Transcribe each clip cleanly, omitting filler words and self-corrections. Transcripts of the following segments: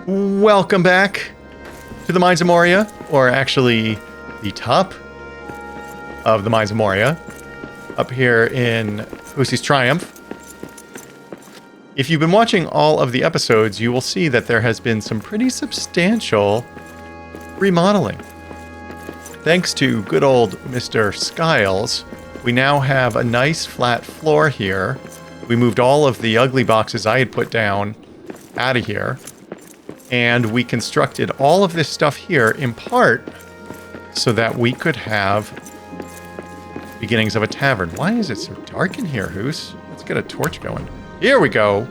Welcome back to the Mines of Moria, or actually the top of the Mines of Moria, up here in Hoosie's Triumph. If you've been watching all of the episodes, you will see that there has been some pretty substantial remodeling. Thanks to good old Mr. Skiles, we now have a nice flat floor here. We moved all of the ugly boxes I had put down out of here. And we constructed all of this stuff here in part so that we could have beginnings of a tavern. Why is it so dark in here, Hoos? Let's get a torch going. Here we go.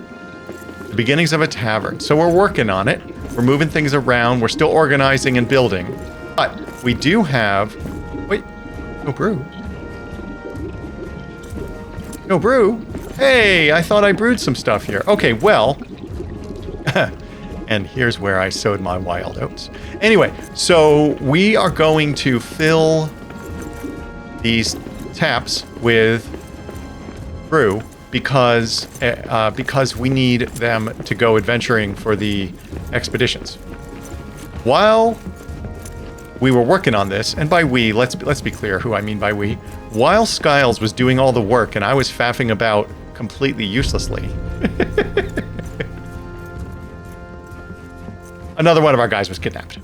The beginnings of a tavern. So we're working on it. We're moving things around. We're still organizing and building. But we do have... Wait. No brew. No brew? Hey, I thought I brewed some stuff here. Okay, well... And here's where I sowed my wild oats. Anyway, so we are going to fill these taps with brew because we need them to go adventuring for the expeditions. While we were working on this, and by we, let's be clear who I mean by we. While Skiles was doing all the work and I was faffing about completely uselessly. Another one of our guys was kidnapped.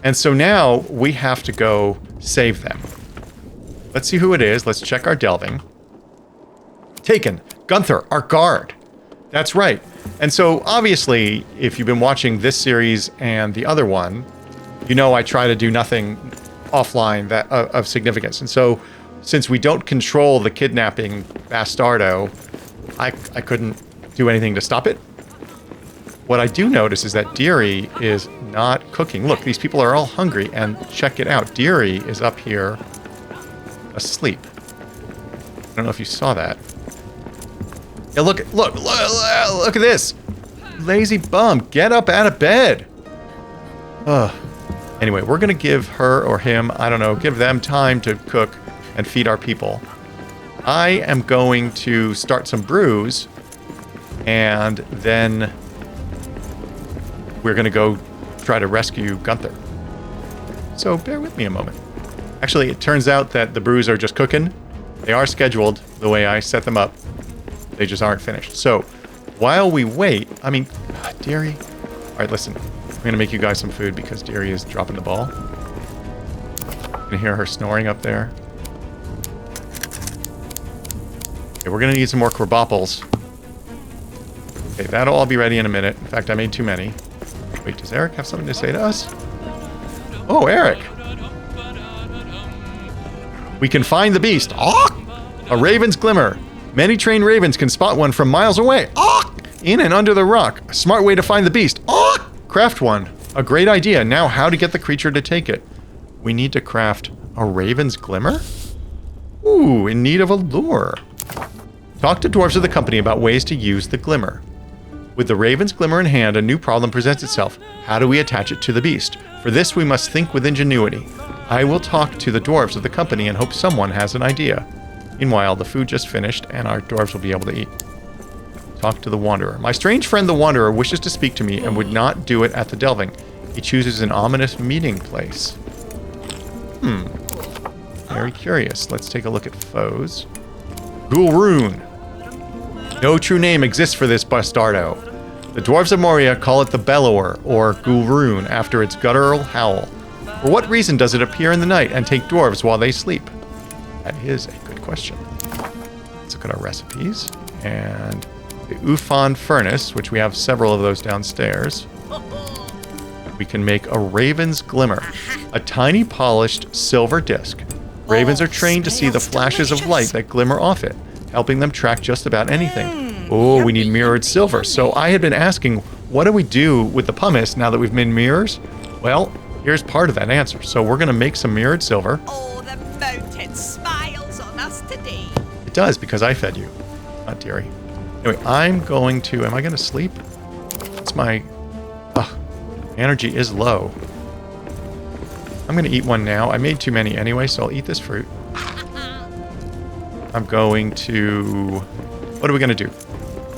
And so now we have to go save them. Let's see who it is. Let's check our delving. Taken. Gunther, our guard. That's right. And so obviously, if you've been watching this series and the other one, you know I try to do nothing offline that of significance. And so since we don't control the kidnapping bastardo, I couldn't do anything to stop it. What I do notice is that Deary is not cooking. Look, these people are all hungry, and check it out. Deary is up here asleep. I don't know if you saw that. Yeah, look at this. Lazy bum, get up out of bed. Ugh. Anyway, we're going to give her or him, I don't know, give them time to cook and feed our people. I am going to start some brews, and then... we're going to go try to rescue Gunther. So bear with me a moment. Actually, it turns out that the brews are just cooking. They are scheduled the way I set them up. They just aren't finished. So while we wait, I mean, Deary. All right, listen. I'm going to make you guys some food because Deary is dropping the ball. You can hear her snoring up there. Okay, we're going to need some more kerbopples. Okay, that'll all be ready in a minute. In fact, I made too many. Wait, does Eric have something to say to us? Oh, Eric! We can find the beast. Ah! A raven's glimmer. Many trained ravens can spot one from miles away. Ah! In and under the rock. A smart way to find the beast. Ah! Craft one. A great idea. Now, how to get the creature to take it? We need to craft a raven's glimmer? Ooh, in need of a lure. Talk to dwarves of the company about ways to use the glimmer. With the raven's glimmer in hand, a new problem presents itself. How do we attach it to the beast? For this, we must think with ingenuity. I will talk to the dwarves of the company and hope someone has an idea. Meanwhile, the food just finished, and our dwarves will be able to eat. Talk to the Wanderer. My strange friend the Wanderer wishes to speak to me and would not do it at the delving. He chooses an ominous meeting place. Very curious. Let's take a look at foes. Durin. No true name exists for this bastardo. The dwarves of Moria call it the Bellower, or Durin, after its guttural howl. For what reason does it appear in the night and take dwarves while they sleep? That is a good question. Let's look at our recipes. And the Ufon furnace, which we have several of those downstairs. We can make a raven's glimmer, a tiny polished silver disc. Ravens are trained to see the flashes of light that glimmer off it, helping them track just about anything. Oh, we need mirrored silver. So I had been asking, what do we do with the pumice now that we've made mirrors? Well, here's part of that answer. So we're going to make some mirrored silver. Oh, the mountain smiles on us today. It does, because I fed you, not Deary. Anyway, I'm going to... Am I going to sleep? It's my... energy is low. I'm going to eat one now. I made too many anyway, so I'll eat this fruit. I'm going to... What are we going to do?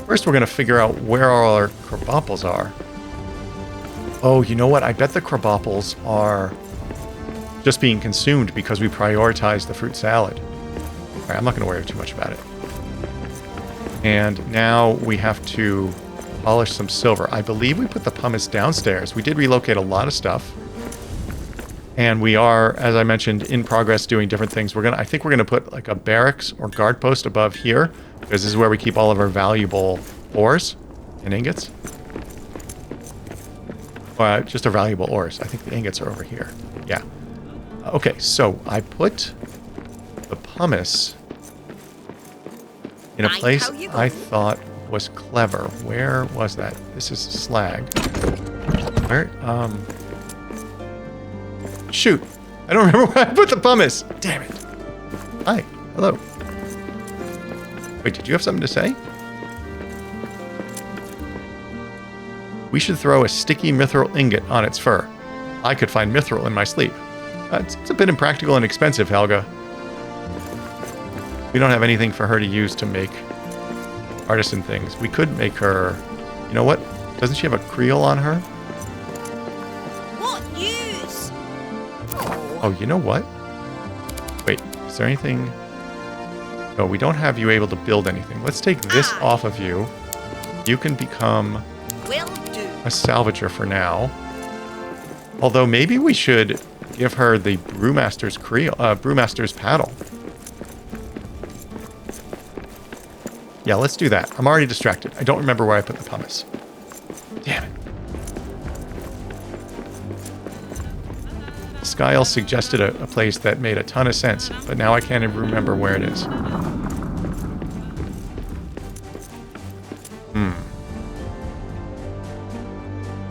First, we're going to figure out where all our kerbopples are. Oh, you know what? I bet the crabopples are just being consumed because we prioritized the fruit salad. All right, I'm not going to worry too much about it. And now we have to polish some silver. I believe we put the pumice downstairs. We did relocate a lot of stuff. And we are, as I mentioned, in progress doing different things. I think we're gonna put like a barracks or guard post above here, because this is where we keep all of our valuable ores and ingots. Just our valuable ores. I think the ingots are over here. Yeah. Okay, so I put the pumice in a place I thought was clever. Where was that? This is slag. Where? Shoot. I don't remember where I put the pumice. Damn it. Hi. Hello. Wait, did you have something to say? We should throw a sticky mithril ingot on its fur. I could find mithril in my sleep. It's a bit impractical and expensive, Helga. We don't have anything for her to use to make artisan things. We could make her... You know what? Doesn't she have a creel on her? What use? Oh, you know what? Wait, is there anything... No, we don't have you able to build anything. Let's take this off of you. You can become Will do. a salvager for now. Although maybe we should give her the brewmaster's creel, brewmaster's paddle. Yeah, let's do that. I'm already distracted. I don't remember where I put the pumice. Damn it. Skyle suggested a place that made a ton of sense, but now I can't even remember where it is.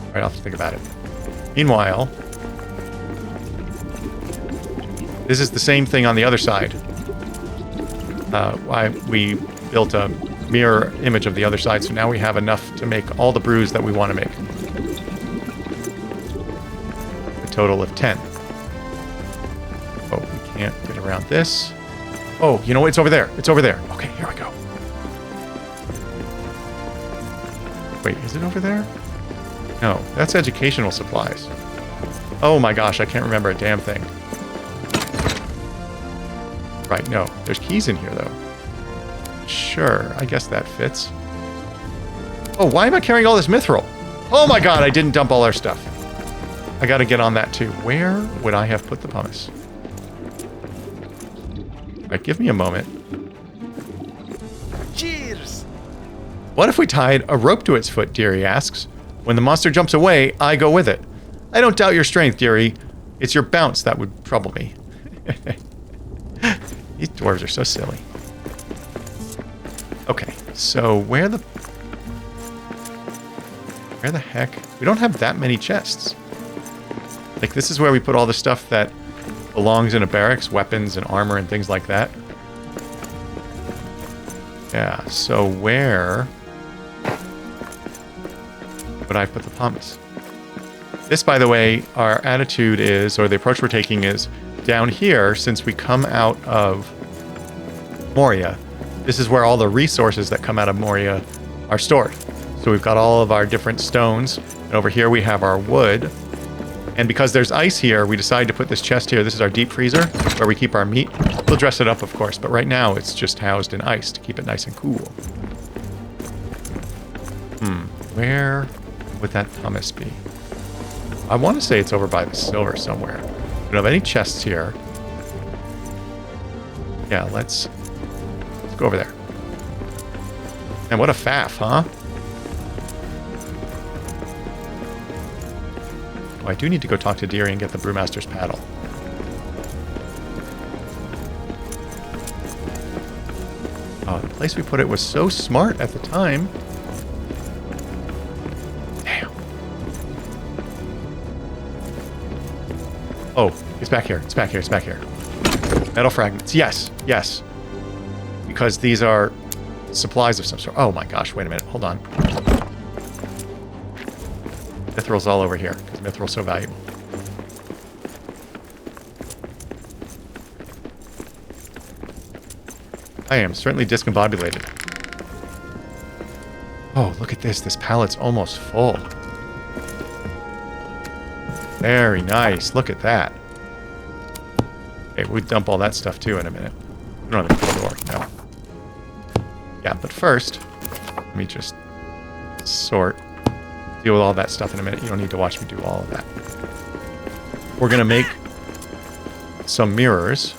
Alright, I'll have to think about it. Meanwhile, this is the same thing on the other side. We built a mirror image of the other side, so now we have enough to make all the brews that we want to make. A total of 10. Oh, we can't get around this. Oh, you know what? It's over there. It's over there. Okay, here we go. Wait, is it over there? No, that's educational supplies. Oh my gosh, I can't remember a damn thing. Right, no. There's keys in here, though. Sure, I guess that fits. Oh, why am I carrying all this mithril? Oh my god, I didn't dump all our stuff. I gotta get on that, too. Where would I have put the pumice? Alright, give me a moment. Cheers! What if we tied a rope to its foot, Dearie asks. When the monster jumps away, I go with it. I don't doubt your strength, Dearie. It's your bounce that would trouble me. These dwarves are so silly. Okay, so where the heck? We don't have that many chests. Like, this is where we put all the stuff that belongs in a barracks, weapons and armor and things like that. Yeah, so where would I put the pumice? This, by the way, our attitude is, or the approach we're taking is, down here, since we come out of Moria, this is where all the resources that come out of Moria are stored. So we've got all of our different stones, and over here we have our wood. And because there's ice here, we decided to put this chest here. This is our deep freezer, where we keep our meat. We'll dress it up, of course, but right now it's just housed in ice to keep it nice and cool. Where would that pumice be? I want to say it's over by the silver somewhere. We don't have any chests here. Yeah, let's go over there. And what a faff, huh? Oh, I do need to go talk to Dearie and get the brewmaster's paddle. Oh, the place we put it was so smart at the time. Damn. Oh, it's back here. It's back here. It's back here. Metal fragments. Yes. Yes. Because these are supplies of some sort. Oh my gosh, wait a minute. Hold on. Mithril's all over here, because mithril's so valuable. I am certainly discombobulated. Oh, look at this. This pallet's almost full. Very nice. Look at that. Okay, we dump all that stuff too in a minute. We don't have a full door. No. Yeah, but first, let me just sort. Deal with all that stuff in a minute. You don't need to watch me do all of that. We're going to make some mirrors.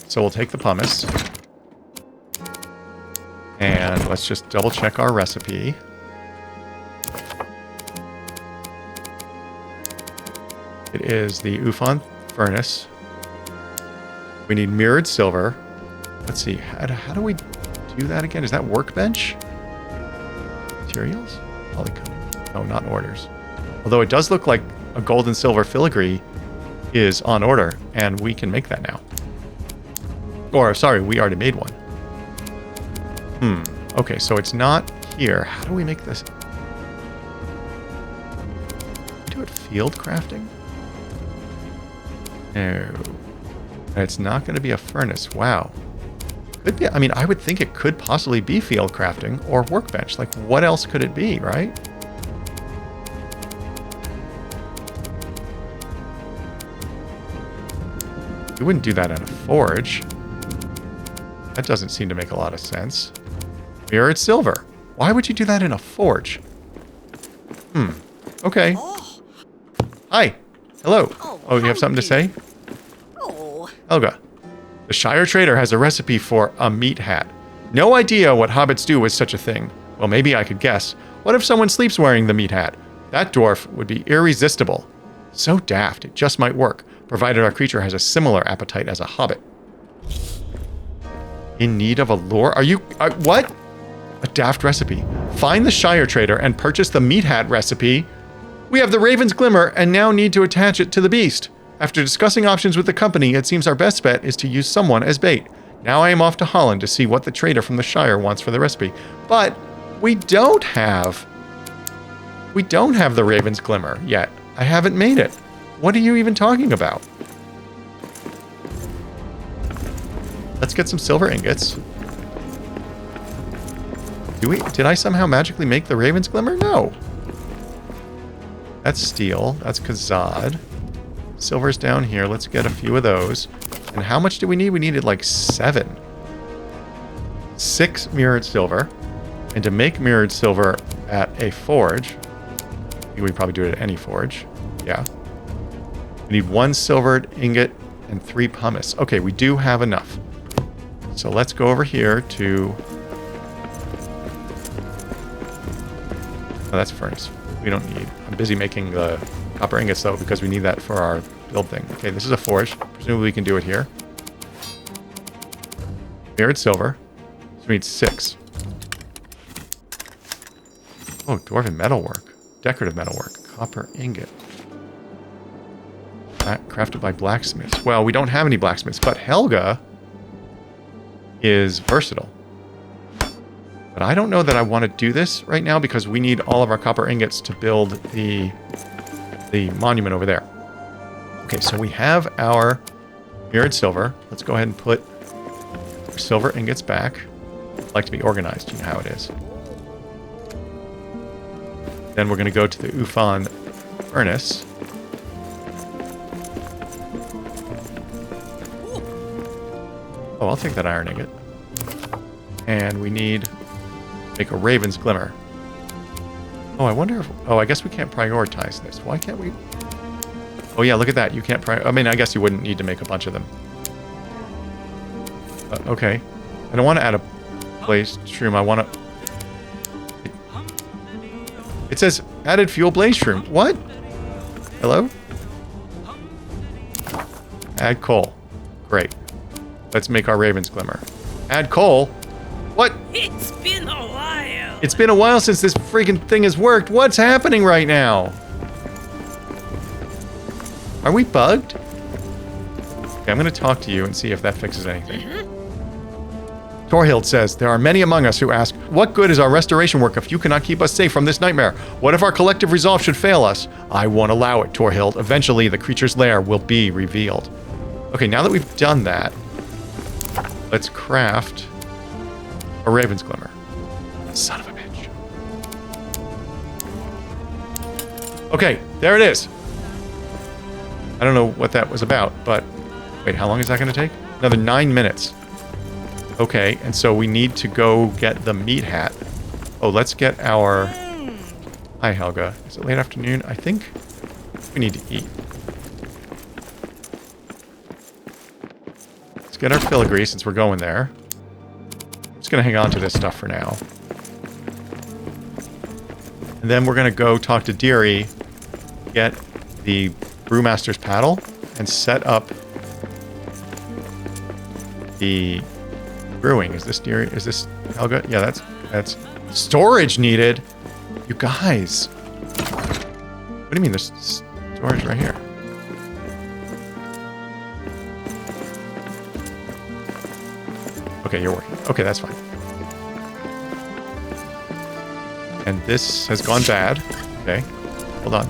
So we'll take the pumice. And let's just double check our recipe. It is the Ufon furnace. We need mirrored silver. Let's see. How do we do that again? Is that workbench? Materials? Polycomb. No, not orders. Although it does look like a gold and silver filigree is on order, and we can make that now. Or, sorry, we already made one. Okay, so it's not here. How do we make this? Do it field crafting? No. It's not going to be a furnace. Wow. Could be, I mean, I would think it could possibly be field crafting or workbench. Like, what else could it be, right? You wouldn't do that in a forge. That doesn't seem to make a lot of sense. Mirrored silver. Why would you do that in a forge? Okay. Oh, Hi. Hello. Oh, You have something to say? oh. Helga. The Shire Trader has a recipe for a meat hat. No idea what hobbits do with such a thing. Well, maybe I could guess. What if someone sleeps wearing the meat hat? That dwarf would be irresistible. So daft, it just might work, provided our creature has a similar appetite as a hobbit. In need of a lure? Are you... what? A daft recipe. Find the Shire Trader and purchase the meat hat recipe. We have the Raven's Glimmer and now need to attach it to the beast. After discussing options with the company, it seems our best bet is to use someone as bait. Now I am off to Holland to see what the trader from the Shire wants for the recipe. But we don't have the Raven's Glimmer yet. I haven't made it. What are you even talking about? Let's get some silver ingots. Did I somehow magically make the Raven's Glimmer? No. That's steel. That's Kazad. Silver's down here. Let's get a few of those. And how much do we need? We needed like 7. 6 mirrored silver. And to make mirrored silver at a forge, we probably do it at any forge. Yeah. We need 1 silvered ingot and 3 pumice. Okay, we do have enough. So let's go over here to... Oh, that's furnace. We don't need... I'm busy making the copper ingots, though, because we need that for our build thing. Okay, this is a forge. Presumably we can do it here. Mirrored silver. So we need 6. Oh, dwarven metalwork. Decorative metalwork. Copper ingot. Crafted by blacksmiths. Well, we don't have any blacksmiths, but Helga is versatile. But I don't know that I want to do this right now because we need all of our copper ingots to build the monument over there. Okay, so we have our mirrored silver. Let's go ahead and put our silver ingots back. I like to be organized, you know how it is. Then we're going to go to the Ufon furnace. Oh, I'll take that iron ingot. And we need... make a Raven's Glimmer. Oh, I wonder if... oh, I guess we can't prioritize this. Why can't we... oh, yeah, look at that. You can't I mean, I guess you wouldn't need to make a bunch of them. Okay. I don't want to add a blaze shroom. I want to... it says added fuel blaze shroom. What? Hello? Add coal. Great. Let's make our Raven's Glimmer. Add coal? What? It's been a while. It's been a while since this freaking thing has worked. What's happening right now? Are we bugged? Okay, I'm going to talk to you and see if that fixes anything. Torhild says, there are many among us who ask, what good is our restoration work if you cannot keep us safe from this nightmare? What if our collective resolve should fail us? I won't allow it, Torhild. Eventually, the creature's lair will be revealed. Okay, now that we've done that, let's craft a Raven's Glimmer. Son of a bitch. Okay, there it is. I don't know what that was about, but wait, how long is that going to take? Another 9 minutes. Okay, and so we need to go get the meat hat. Oh, let's get our... Hi, Helga. Is it late afternoon? I think we need to eat. Let's get our filigree since we're going there. I'm just going to hang on to this stuff for now. And then we're going to go talk to Deary, get the brewmaster's paddle, and set up the brewing. Is this Deary? Is this Helga? Yeah, that's storage needed. You guys. What do you mean there's storage right here? Okay, you're working. Okay, that's fine. And this has gone bad. Okay, hold on.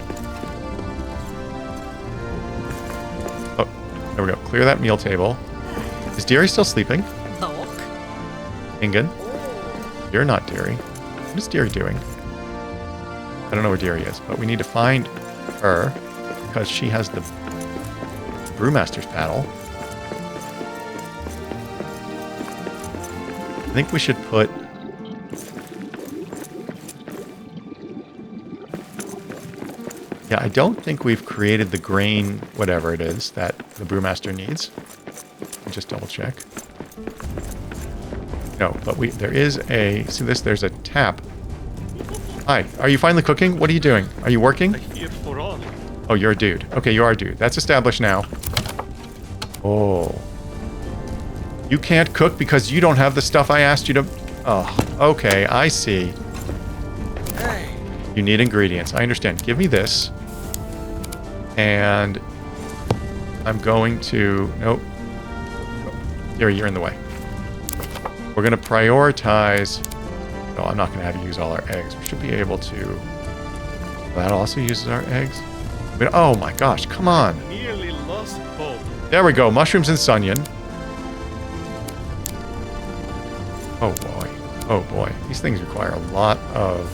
Oh, there we go. Clear that meal table. Is Deary still sleeping? Look. Ingen? You're not Deary. What is Deary doing? I don't know where Deary is, but we need to find her because she has the brewmaster's paddle. I think we should put... Yeah, I don't think we've created the grain, whatever it is, that the brewmaster needs. I'll just double check. No, but there is a... See this? There's a tap. Hi, are you finally cooking? What are you doing? Are you working? Oh, you're a dude. Okay, you are a dude. That's established now. Oh. You can't cook because you don't have the stuff I asked you to... Oh, okay, I see. You need ingredients. I understand. Give me this. And I'm going to... Nope. Here, you're in the way. We're going to prioritize... No, I'm not going to have you use all our eggs. We should be able to... That also uses our eggs. Oh my gosh, come on. Nearly lost hope. There we go. Mushrooms and sunyon. Oh boy. Oh boy. These things require a lot of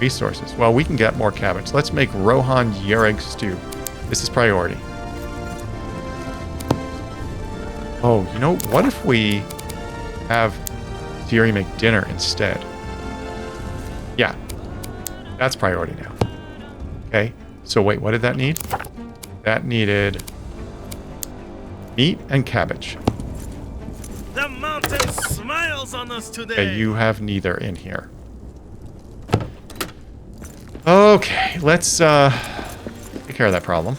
resources. Well, we can get more cabbage. Let's make Rohan Yereg stew. This is priority. Oh, you know, what if we have Deary make dinner instead? Yeah. That's priority now. Okay. So wait, what did that need? That needed meat and cabbage. The mountain smiles on us today. Okay, you have neither in here. Okay, let's take care of that problem.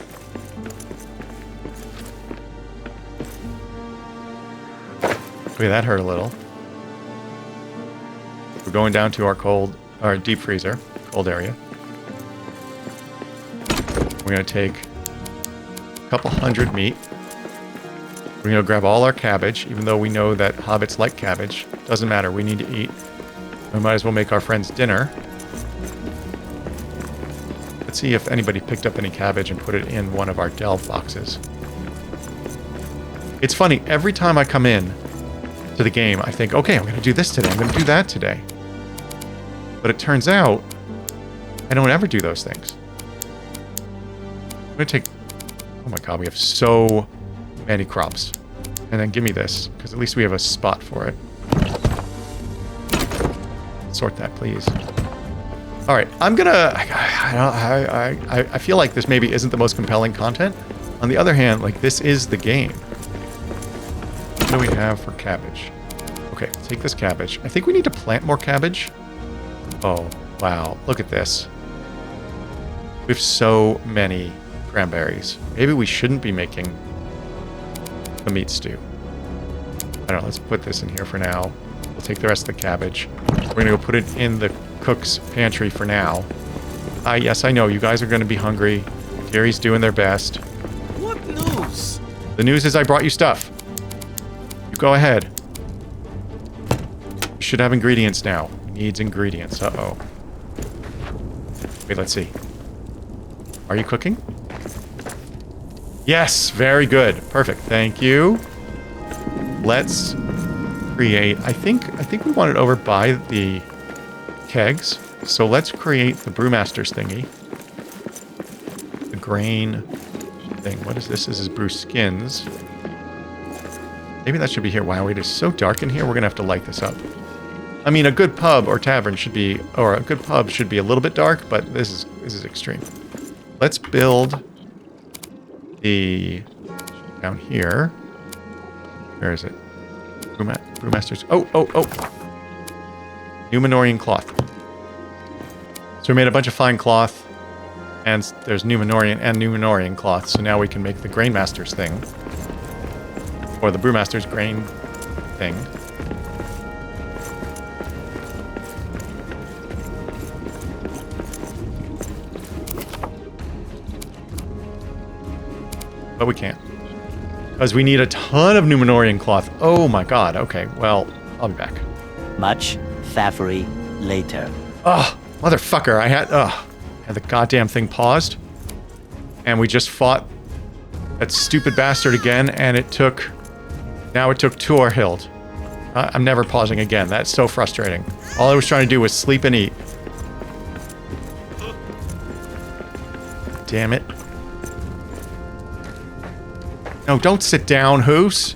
Okay, that hurt a little. We're going down to our deep freezer, cold area. We're going to take a couple hundred meat. We're going to grab all our cabbage, even though we know that hobbits like cabbage. Doesn't matter, we need to eat. We might as well make our friends dinner. Let's see if anybody picked up any cabbage and put it in one of our delve boxes. It's funny, every time I come in to the game, I think, okay, I'm going to do this today, I'm going to do that today. But it turns out, I don't ever do those things. I'm going to take... Oh my god, we have so many crops. And then give me this, because at least we have a spot for it. Sort that, please. Alright, I'm gonna... I feel like this maybe isn't the most compelling content. On the other hand, like, this is the game. What do we have for cabbage? Okay, take this cabbage. I think we need to plant more cabbage. Oh, wow. Look at this. We have so many cranberries. Maybe we shouldn't be making the meat stew. I don't know. Let's put this in here for now. We'll take the rest of the cabbage. We're going to go put it in the cook's pantry for now. Yes, I know. You guys are going to be hungry. Gary's doing their best. What news? The news is I brought you stuff. You go ahead. You should have ingredients now. Needs ingredients. Uh-oh. Wait, let's see. Are you cooking? Yes, very good. Perfect. Thank you. Let's create... I think we want it over by the kegs. So let's create the brewmaster's thingy. grain thing. What is this? This is brew skins. Maybe that should be here. Wow, it is so dark in here. We're going to have to light this up. I mean, a good pub or tavern should be, or a good pub should be a little bit dark, but this is extreme. Let's build the down here. Where is it? Brewmasters. Oh. Numenorian cloth. So we made a bunch of fine cloth, and there's Numenorian and Numenorian cloth. So now we can make the Grainmasters thing, or the Brewmasters grain thing. But we can't. Because we need a ton of Numenorian cloth. Oh my god. Okay, well, I'll be back. Much thaffery later. Oh, motherfucker. I had the goddamn thing paused. And we just fought that stupid bastard again, and it took... Now it took Torhild. I'm never pausing again. That's so frustrating. All I was trying to do was sleep and eat. Damn it. No, don't sit down, Hoos.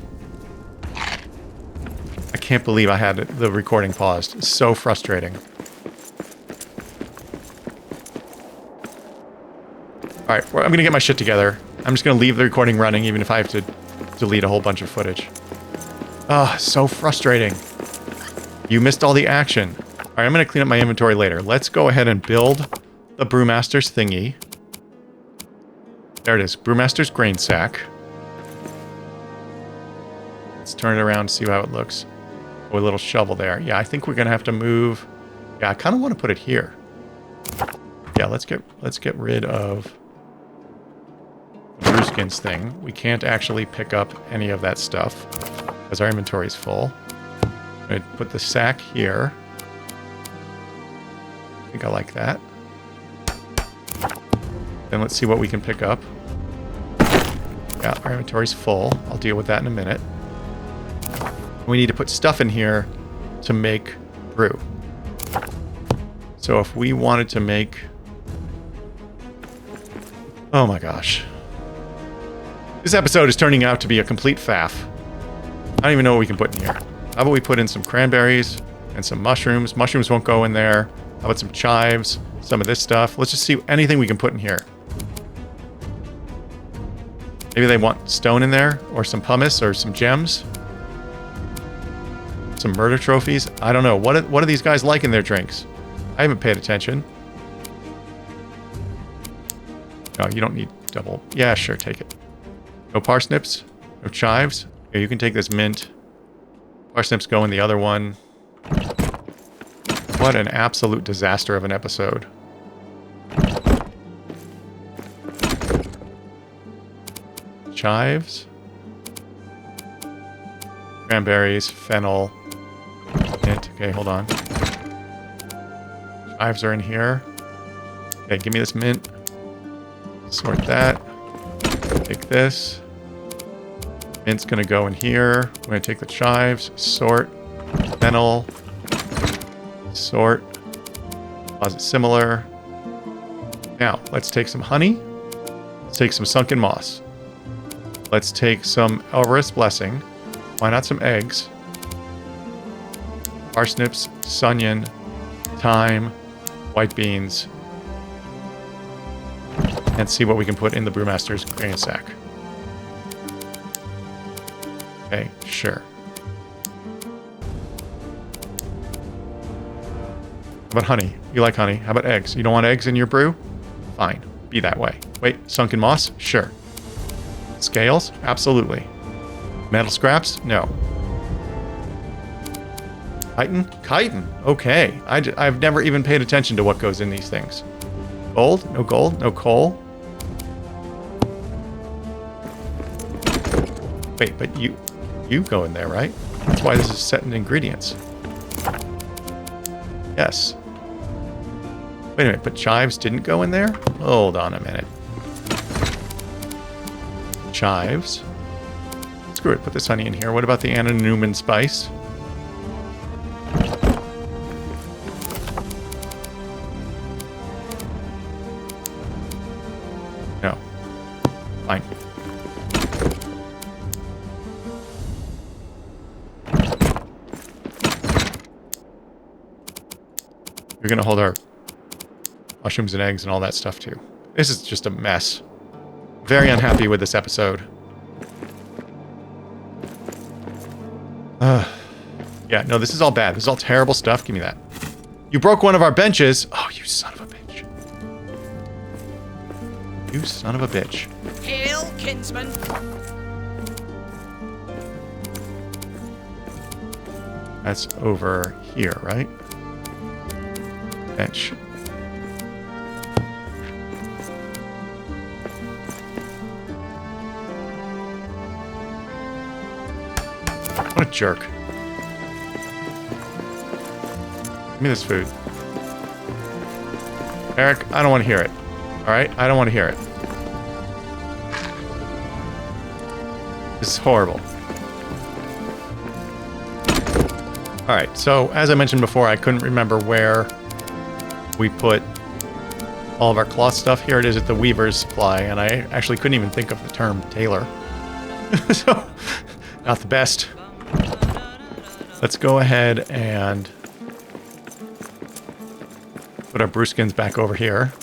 I can't believe I had the recording paused. It's so frustrating. Alright, well, I'm gonna get my shit together. I'm just gonna leave the recording running, even if I have to delete a whole bunch of footage. Ah, so frustrating. You missed all the action. Alright, I'm gonna clean up my inventory later. Let's go ahead and build the Brewmaster's thingy. There it is. Brewmaster's grain sack. Let's turn it around and see how it looks. Oh, a little shovel there. Yeah, I think we're gonna have to move. Yeah, I kind of want to put it here. Yeah, let's get rid of the Brewskins thing. We can't actually pick up any of that stuff because our inventory is full. I'm gonna put the sack here. I think I like that. Then let's see what we can pick up. Yeah, our inventory's full. I'll deal with that in a minute. We need to put stuff in here to make brew. So if we wanted to make... Oh my gosh. This episode is turning out to be a complete faff. I don't even know what we can put in here. How about we put in some cranberries and some mushrooms? Mushrooms won't go in there. How about some chives? Some of this stuff. Let's just see anything we can put in here. Maybe they want stone in there, or some pumice, or some gems. Some murder trophies. I don't know. What do these guys like in their drinks? I haven't paid attention. No, you don't need double. Yeah, sure, take it. No parsnips. No chives. Yeah, you can take this mint. Parsnips go in the other one. What an absolute disaster of an episode. Chives. Cranberries. Fennel. Mint. Okay, hold on. Chives are in here. Okay, give me this mint. Sort that. Take this. Mint's gonna go in here. I'm gonna take the chives. Sort. Fennel. Sort. Deposit similar. Now, let's take some honey. Let's take some sunken moss. Let's take some Elverus Blessing. Why not some eggs? Parsnips, sunyon, thyme, white beans. And see what we can put in the Brewmaster's grain sack. Okay, sure. How about honey? You like honey. How about eggs? You don't want eggs in your brew? Fine. Be that way. Wait, sunken moss? Sure. Scales? Absolutely. Metal scraps? No. Chitin? Chitin. Okay. I've never even paid attention to what goes in these things. Gold? No gold. No coal. Wait, but you go in there, right? That's why this is set in ingredients. Yes. Wait a minute, but chives didn't go in there? Hold on a minute. Chives. Screw it, put this honey in here. What about the Anna Newman spice? No. Fine. You're gonna hold our mushrooms and eggs and all that stuff too. This is just a mess. Very unhappy with this episode. Yeah, no, this is all bad. This is all terrible stuff. Give me that. You broke one of our benches. Oh, you son of a bitch. You son of a bitch. Hail, kinsman. That's over here, right? Bench. What a jerk. Give me this food. Eric, I don't want to hear it. Alright? I don't want to hear it. This is horrible. Alright, so as I mentioned before, I couldn't remember where we put all of our cloth stuff. Here it is at the weaver's supply, and I actually couldn't even think of the term tailor. So, not the best. Let's go ahead and put our brewskins back over here.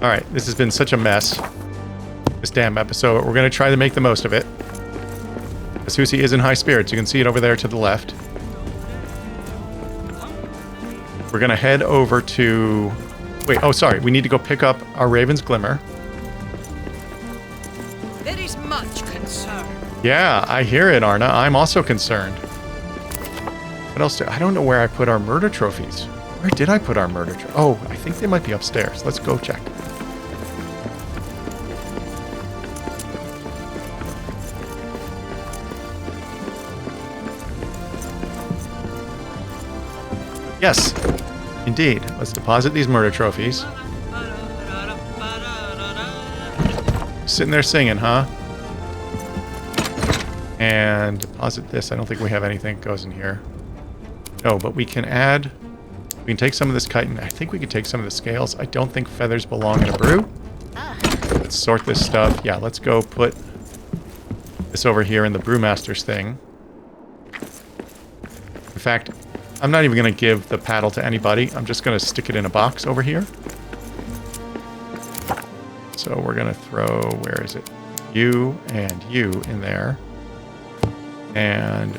Alright, this has been such a mess, this damn episode. We're going to try to make the most of it. Hoosie is in high spirits. You can see it over there to the left. We're going to head over to... Wait, oh, sorry. We need to go pick up our Raven's Glimmer. There is much concern. Yeah, I hear it, Arna. I'm also concerned. What else I don't know where I put our murder trophies. Where did I put our murder trophies? Oh, I think they might be upstairs. Let's go check. Yes, indeed. Let's deposit these murder trophies. Sitting there singing, huh? And deposit this. I don't think we have anything that goes in here. No, but we can add... We can take some of this chitin. I think we can take some of the scales. I don't think feathers belong in a brew. Let's sort this stuff. Yeah, let's go put this over here in the brewmaster's thing. In fact... I'm not even going to give the paddle to anybody. I'm just going to stick it in a box over here. So we're going to throw, where is it? You and you in there. And...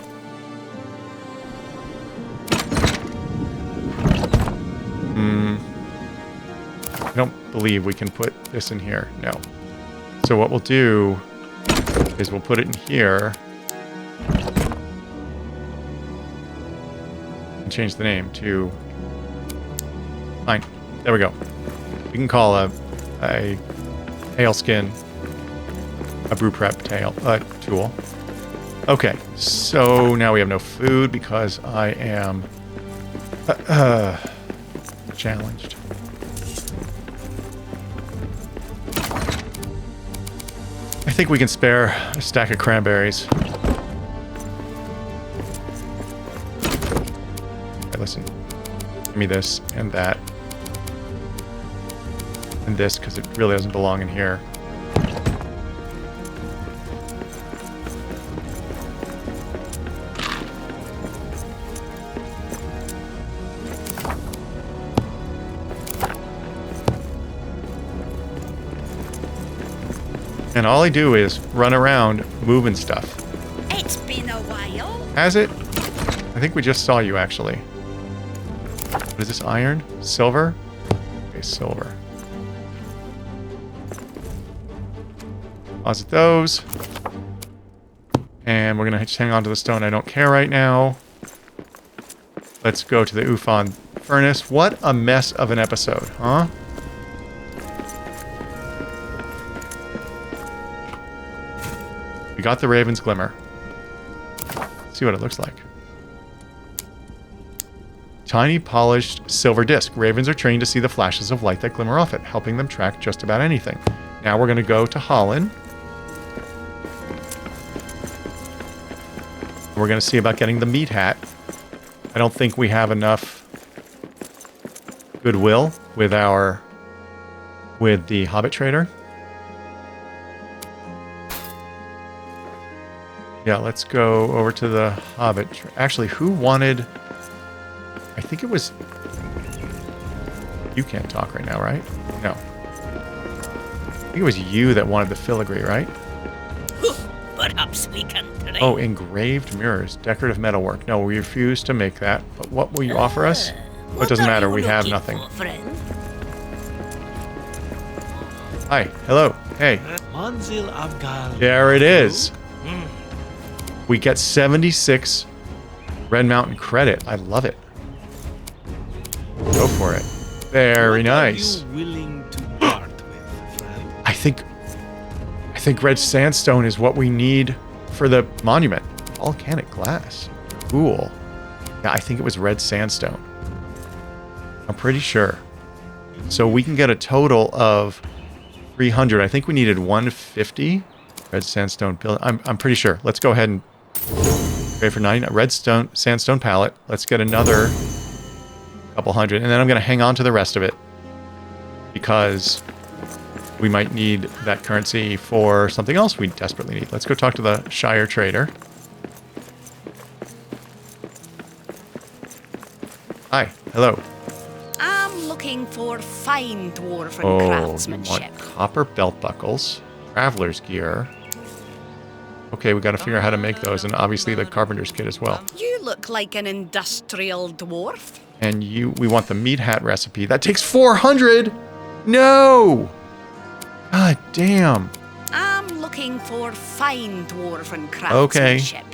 I don't believe we can put this in here. No. So what we'll do is we'll put it in here. Change the name to... Fine. There we go. We can call a tail skin a brew prep tool. Okay, so now we have no food because I am challenged. I think we can spare a stack of cranberries. Listen, give me this and that and this because it really doesn't belong in here. And all I do is run around moving stuff. It's been a while. Has it? I think we just saw you actually. What is this, iron? Silver? Okay, silver. Deposit those. And we're going to just hang on to the stone. I don't care right now. Let's go to the Ufon furnace. What a mess of an episode, huh? We got the Raven's Glimmer. Let's see what it looks like. Tiny polished silver disc. Ravens are trained to see the flashes of light that glimmer off it, helping them track just about anything. Now we're going to go to Holland. We're going to see about getting the meat hat. I don't think we have enough goodwill with the Hobbit trader. Yeah, let's go over to the Hobbit. Actually, who wanted... I think it was... You can't talk right now, right? No. I think it was you that wanted the filigree, right? Perhaps we can try. Oh, engraved mirrors. Decorative metalwork. No, we refuse to make that. But what will you offer us? Well, it doesn't matter. We have nothing. Hi. Hello. Hey. Manzil Abgal. There it is. We get 76 Red Mountain credit. I love it. Go for it. Very nice. What are you willing to part with, friend? I think red sandstone is what we need for the monument. Volcanic glass. Cool. Yeah, I think it was red sandstone. I'm pretty sure. So we can get a total of 300. I think we needed 150 red sandstone pill. I'm pretty sure. Let's go ahead and pay for 90 red sandstone palette. Let's get another couple hundred, and then I'm going to hang on to the rest of it because we might need that currency for something else we desperately need. Let's go talk to the Shire trader. Hi. Hello. I'm looking for fine dwarven Oh, you craftsmanship. want copper belt buckles, traveler's gear. Okay, we got to figure out how to make those, and obviously the carpenter's kit as well. You look like an industrial dwarf. And we want the meat hat recipe. That takes 400. No. God damn. I'm looking for fine dwarven craftsmanship.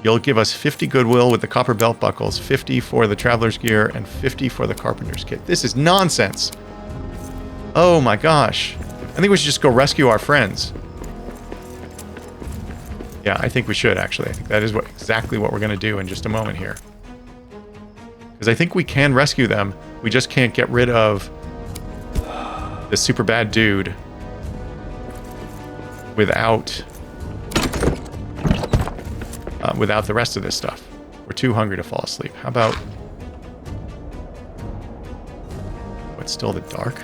You'll give us 50 goodwill with the copper belt buckles, 50 for the traveler's gear, and 50 for the carpenter's kit. This is nonsense. Oh my gosh. I think we should just go rescue our friends. Yeah, I think we should, actually. I think that is exactly what we're going to do in just a moment here. Because I think we can rescue them. We just can't get rid of the super bad dude without the rest of this stuff. We're too hungry to fall asleep. How about... What's still the dark?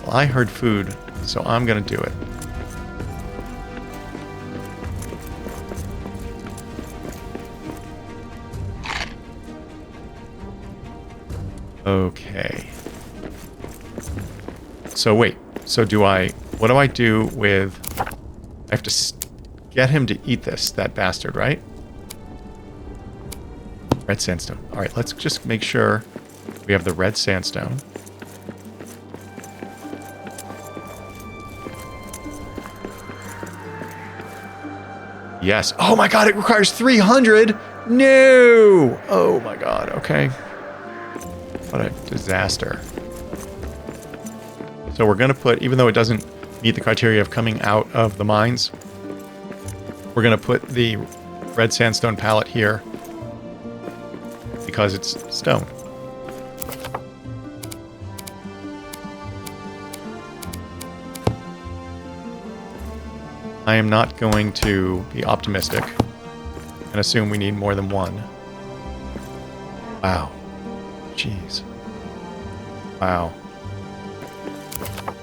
Well, I heard food, so I'm going to do it. Okay. So wait. So what do I do with... I have to get him to eat this, that bastard, right? Red sandstone. All right, let's just make sure we have the red sandstone. Yes. Oh my god, it requires 300! No! Oh my god, okay. What a disaster. So we're going to put, even though it doesn't meet the criteria of coming out of the mines, we're going to put the red sandstone palette here because it's stone. I am not going to be optimistic and assume we need more than one. Wow. Jeez. Wow.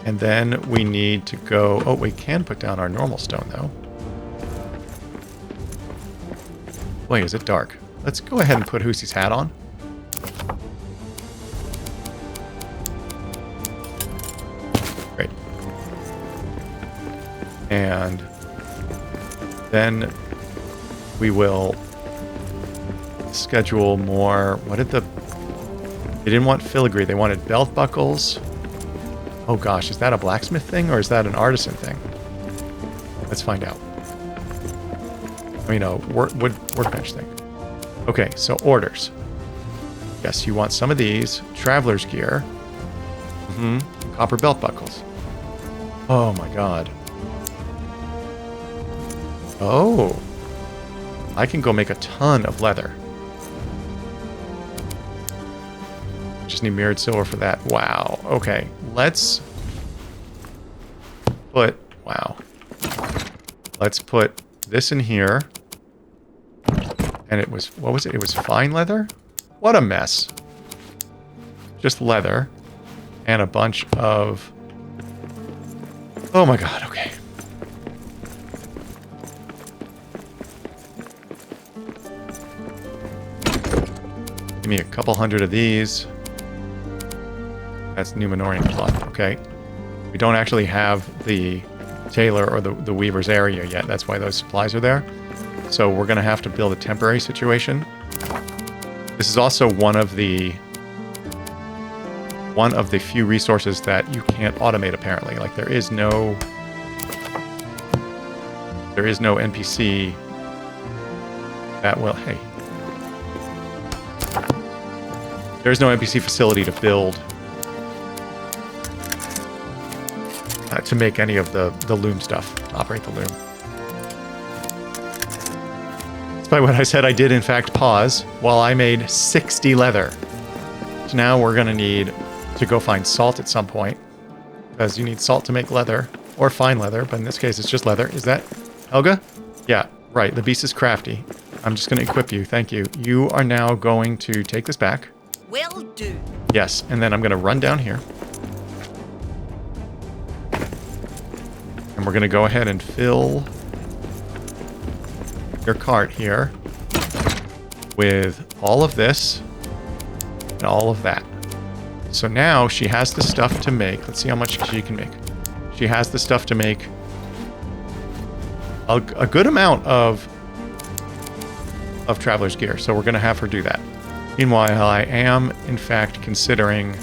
And then we need to go... Oh, we can put down our normal stone, though. Boy, is it dark. Let's go ahead and put Hoosie's hat on. Great. And then we will schedule more... What did the... They didn't want filigree. They wanted belt buckles. Oh gosh, is that a blacksmith thing or is that an artisan thing? Let's find out. I mean, a workbench thing. Okay, so orders. Yes, you want some of these. Traveler's gear. Copper belt buckles. Oh my god. Oh. I can go make a ton of leather. Just need mirrored silver for that. Wow. Okay. Let's put... Wow. Let's put this in here. And it was... What was it? It was fine leather? What a mess. Just leather. And a bunch of... Oh my god. Okay. Give me a couple hundred of these. That's Numenorian cloth. Okay. We don't actually have the tailor or the weaver's area yet. That's why those supplies are there. So we're going to have to build a temporary situation. This is also one of the few resources that you can't automate, apparently. Like, there is no NPC that will... Hey. There's no NPC facility to build to make any of the loom stuff, operate the loom. Despite what I said, I did in fact pause while I made 60 leather. So now we're going to need to go find salt at some point, because you need salt to make leather, or fine leather, but in this case it's just leather. Is that Helga? Yeah, right. The beast is crafty. I'm just going to equip you. Thank you. You are now going to take this back. Will do. Yes, and then I'm going to run down here. And we're going to go ahead and fill your cart here with all of this and all of that. So now she has the stuff to make. Let's see how much she can make. She has the stuff to make a good amount of traveler's gear. So we're going to have her do that. Meanwhile, I am, in fact, considering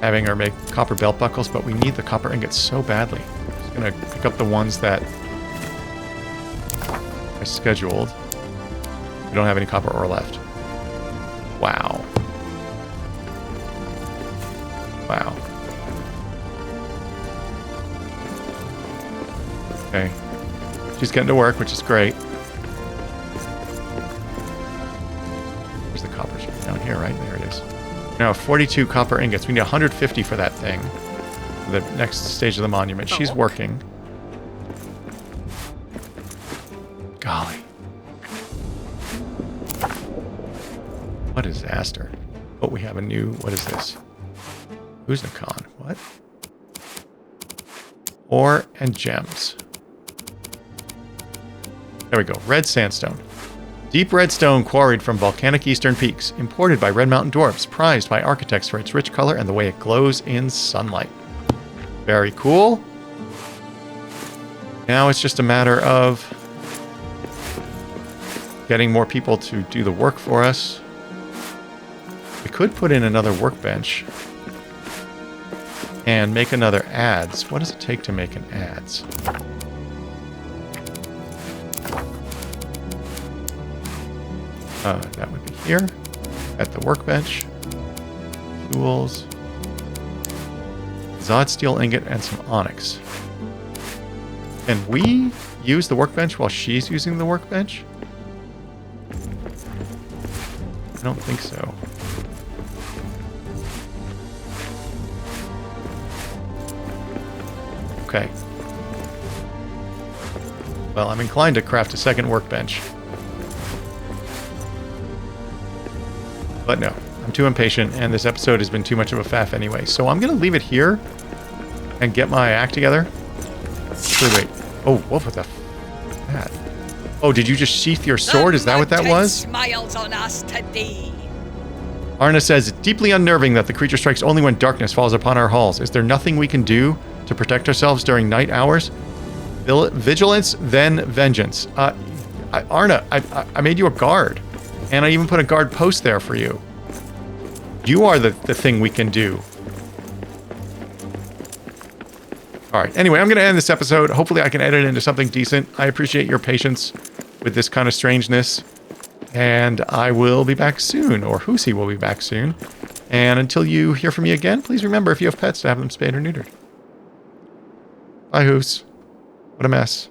having her make copper belt buckles, but we need the copper ingots so badly. I'm just going to pick up the ones that I scheduled. We don't have any copper ore left. Wow. Wow. Okay. She's getting to work, which is great. Where's the copper? Down here, right? There it is. Now, 42 copper ingots. We need 150 for that thing. The next stage of the monument. She's working. Golly. What a disaster. Oh, we have a new... What is this? Hoosie. What? Ore and gems. There we go. Red sandstone. Deep red stone quarried from volcanic eastern peaks. Imported by Red Mountain dwarfs. Prized by architects for its rich color and the way it glows in sunlight. Very cool. Now it's just a matter of getting more people to do the work for us. We could put in another workbench and make another adze. What does it take to make an adze? That would be here at the workbench. Tools. Zod steel ingot and some onyx. Can we use the workbench while she's using the workbench? I don't think so. Okay. Well, I'm inclined to craft a second workbench. But no, I'm too impatient, and this episode has been too much of a faff anyway. So I'm going to leave it here and get my act together. Wait. Oh, what was that? Oh, did you just sheath your sword? Is that what that was? Smiles on us today. Arna says, it's deeply unnerving that the creature strikes only when darkness falls upon our halls. Is there nothing we can do to protect ourselves during night hours? Vigilance, then vengeance. Arna, I made you a guard. And I even put a guard post there for you. You are the thing we can do. Alright, anyway, I'm going to end this episode. Hopefully I can edit it into something decent. I appreciate your patience with this kind of strangeness. And I will be back soon, or Hoosie will be back soon. And until you hear from me again, please remember, if you have pets, to have them spayed or neutered. Bye, Hoos. What a mess.